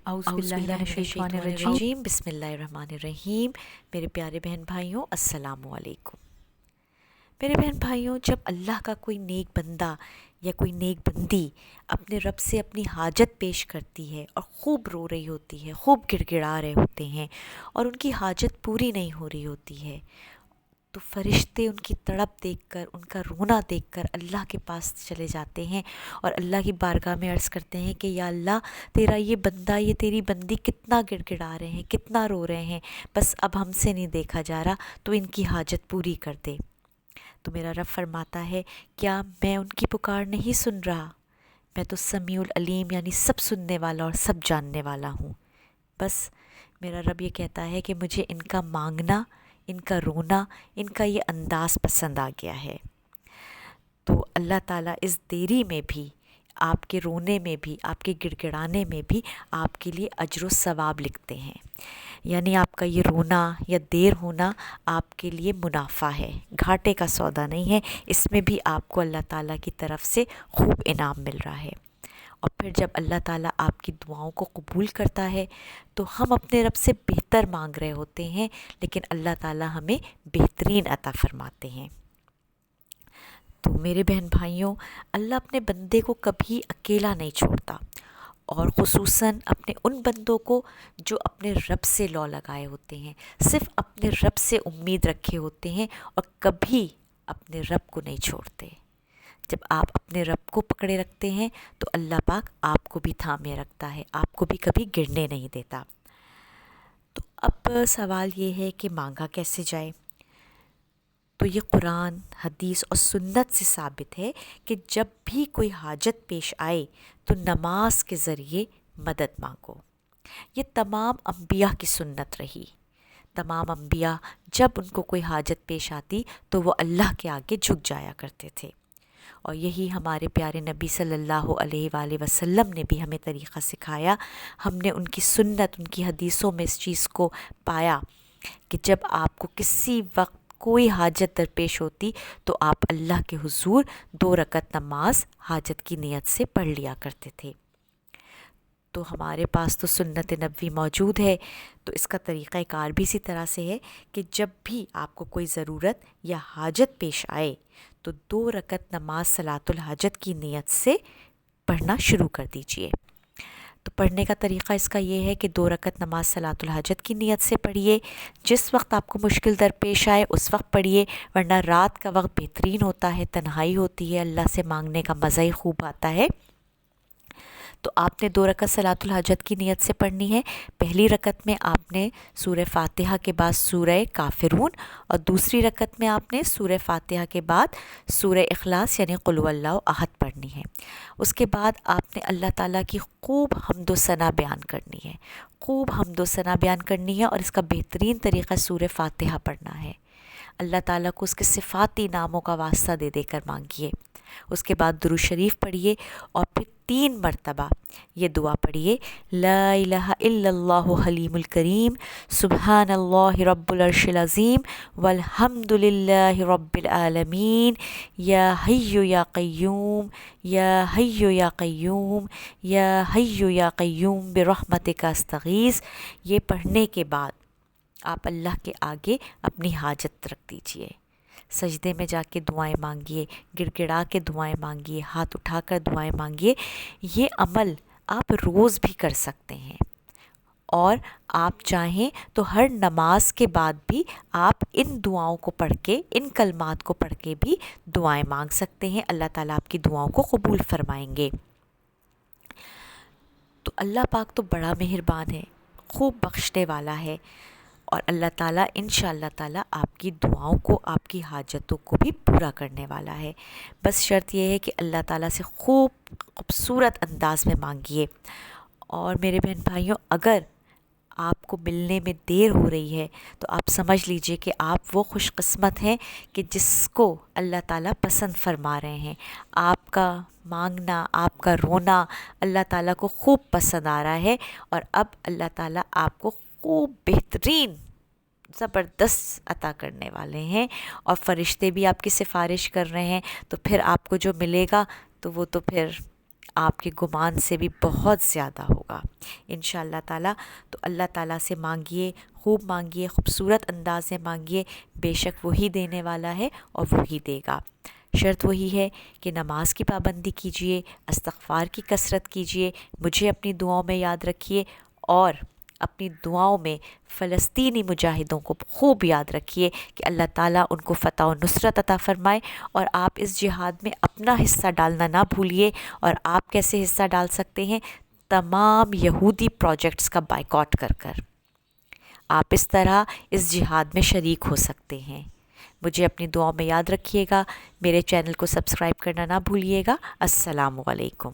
اعوذ باللہ من الشیطان الرجیم، بسم اللہ الرحمن الرحیم۔ میرے پیارے بہن بھائیوں، السلام علیکم۔ میرے بہن بھائیوں، جب اللہ کا کوئی نیک بندہ یا کوئی نیک بندی اپنے رب سے اپنی حاجت پیش کرتی ہے اور خوب رو رہی ہوتی ہے، خوب گڑ گڑا رہے ہوتے ہیں اور ان کی حاجت پوری نہیں ہو رہی ہوتی ہے، تو فرشتے ان کی تڑپ دیکھ کر، ان کا رونا دیکھ کر اللہ کے پاس چلے جاتے ہیں اور اللہ کی بارگاہ میں عرض کرتے ہیں کہ یا اللہ، تیرا یہ بندہ، یہ تیری بندی کتنا گڑ گڑا رہے ہیں، کتنا رو رہے ہیں، بس اب ہم سے نہیں دیکھا جا رہا، تو ان کی حاجت پوری کر دے۔ تو میرا رب فرماتا ہے، کیا میں ان کی پکار نہیں سن رہا؟ میں تو سمیع العلیم، یعنی سب سننے والا اور سب جاننے والا ہوں۔ بس میرا رب یہ کہتا ہے کہ مجھے ان کا مانگنا، ان کا رونا، ان کا یہ انداز پسند آ گیا ہے۔ تو اللہ تعالیٰ اس دیری میں بھی، آپ کے رونے میں بھی، آپ کے گڑ گڑانے میں بھی آپ کے لیے اجر و ثواب لکھتے ہیں، یعنی آپ کا یہ رونا یا دیر ہونا آپ کے لیے منافع ہے، گھاٹے کا سودا نہیں ہے، اس میں بھی آپ کو اللہ تعالیٰ کی طرف سے خوب انعام مل رہا ہے۔ اور پھر جب اللہ تعالیٰ آپ کی دعاؤں کو قبول کرتا ہے تو ہم اپنے رب سے بہتر مانگ رہے ہوتے ہیں، لیکن اللہ تعالیٰ ہمیں بہترین عطا فرماتے ہیں۔ تو میرے بہن بھائیوں، اللہ اپنے بندے کو کبھی اکیلا نہیں چھوڑتا، اور خصوصاً اپنے ان بندوں کو جو اپنے رب سے لو لگائے ہوتے ہیں، صرف اپنے رب سے امید رکھے ہوتے ہیں اور کبھی اپنے رب کو نہیں چھوڑتے۔ جب آپ اپنے رب کو پکڑے رکھتے ہیں تو اللہ پاک آپ کو بھی تھامے رکھتا ہے، آپ کو بھی کبھی گرنے نہیں دیتا۔ تو اب سوال یہ ہے کہ مانگا کیسے جائے؟ تو یہ قرآن، حدیث اور سنت سے ثابت ہے کہ جب بھی کوئی حاجت پیش آئے تو نماز کے ذریعے مدد مانگو۔ یہ تمام انبیاء کی سنت رہی۔ تمام انبیاء جب ان کو کوئی حاجت پیش آتی تو وہ اللہ کے آگے جھک جایا کرتے تھے، اور یہی ہمارے پیارے نبی صلی اللہ علیہ وآلہ وسلم نے بھی ہمیں طریقہ سکھایا۔ ہم نے ان کی سنت، ان کی حدیثوں میں اس چیز کو پایا کہ جب آپ کو کسی وقت کوئی حاجت درپیش ہوتی تو آپ اللہ کے حضور 2 رکعت نماز حاجت کی نیت سے پڑھ لیا کرتے تھے۔ تو ہمارے پاس تو سنت نبوی موجود ہے، تو اس کا طریقہ کار بھی اسی طرح سے ہے کہ جب بھی آپ کو کوئی ضرورت یا حاجت پیش آئے تو 2 رکعت نماز صلاۃ الحاجت کی نیت سے پڑھنا شروع کر دیجئے۔ تو پڑھنے کا طریقہ اس کا یہ ہے کہ 2 رکعت نماز صلاۃ الحاجت کی نیت سے پڑھیے، جس وقت آپ کو مشکل درپیش آئے اس وقت پڑھیے، ورنہ رات کا وقت بہترین ہوتا ہے، تنہائی ہوتی ہے، اللہ سے مانگنے کا مزہ ہی خوب آتا ہے۔ تو آپ نے 2 رکعت صلاۃ الحاجت کی نیت سے پڑھنی ہے۔ پہلی رکعت میں آپ نے سورہ فاتحہ کے بعد سورہ کافرون، اور دوسری رکعت میں آپ نے سورہ فاتحہ کے بعد سورہ اخلاص یعنی قل هو اللہ احد پڑھنی ہے۔ اس کے بعد آپ نے اللہ تعالیٰ کی خوب حمد و ثنا بیان کرنی ہے، خوب حمد و ثنا بیان کرنی ہے، اور اس کا بہترین طریقہ سورہ فاتحہ پڑھنا ہے۔ اللہ تعالیٰ کو اس کے صفاتی ناموں کا واسطہ دے دے کر مانگیے۔ اس کے بعد درود شریف پڑھیے، اور پھر 3 مرتبہ یہ دعا پڑھیے، لا الہ الا اللہ حلیم الکریم، سبحان اللہ رب العرش العظیم، والحمد للہ رب العالمین، یا حی یا قیوم، یا حی یا قیوم، یا حی یا قیوم برحمتک استغیث۔ یہ پڑھنے کے بعد آپ اللہ کے آگے اپنی حاجت رکھ دیجئے، سجدے میں جا کے دعائیں مانگیے، گڑ گڑا کے دعائیں مانگیے، ہاتھ اٹھا کر دعائیں مانگیے۔ یہ عمل آپ روز بھی کر سکتے ہیں، اور آپ چاہیں تو ہر نماز کے بعد بھی آپ ان دعاؤں کو پڑھ کے، ان کلمات کو پڑھ کے بھی دعائیں مانگ سکتے ہیں۔ اللہ تعالیٰ آپ کی دعاؤں کو قبول فرمائیں گے۔ تو اللہ پاک تو بڑا مہربان ہے، خوب بخشنے والا ہے، اور اللہ تعالیٰ انشاءاللہ تعالیٰ آپ کی دعاؤں کو، آپ کی حاجتوں کو بھی پورا کرنے والا ہے۔ بس شرط یہ ہے کہ اللہ تعالیٰ سے خوب خوبصورت انداز میں مانگیے۔ اور میرے بہن بھائیوں، اگر آپ کو ملنے میں دیر ہو رہی ہے تو آپ سمجھ لیجئے کہ آپ وہ خوش قسمت ہیں کہ جس کو اللہ تعالیٰ پسند فرما رہے ہیں۔ آپ کا مانگنا، آپ کا رونا اللہ تعالیٰ کو خوب پسند آ رہا ہے، اور اب اللہ تعالیٰ آپ کو خوب بہترین، زبردست عطا کرنے والے ہیں، اور فرشتے بھی آپ کی سفارش کر رہے ہیں۔ تو پھر آپ کو جو ملے گا تو وہ تو پھر آپ کے گمان سے بھی بہت زیادہ ہوگا انشاءاللہ تعالیٰ۔ تو اللہ تعالیٰ سے مانگیے، خوب مانگیے، خوبصورت انداز سے مانگیے، بے شک وہی دینے والا ہے اور وہی دے گا۔ شرط وہی ہے کہ نماز کی پابندی کیجیے، استغفار کی کثرت کیجیے، مجھے اپنی دعاؤں میں یاد رکھیے، اور اپنی دعاؤں میں فلسطینی مجاہدوں کو خوب یاد رکھیے کہ اللہ تعالیٰ ان کو فتح و نصرت عطا فرمائے۔ اور آپ اس جہاد میں اپنا حصہ ڈالنا نہ بھولیے۔ اور آپ کیسے حصہ ڈال سکتے ہیں؟ تمام یہودی پروجیکٹس کا بائیکاٹ کر کر آپ اس طرح اس جہاد میں شریک ہو سکتے ہیں۔ مجھے اپنی دعاؤں میں یاد رکھیے گا، میرے چینل کو سبسکرائب کرنا نہ بھولیے گا۔ السلام علیکم۔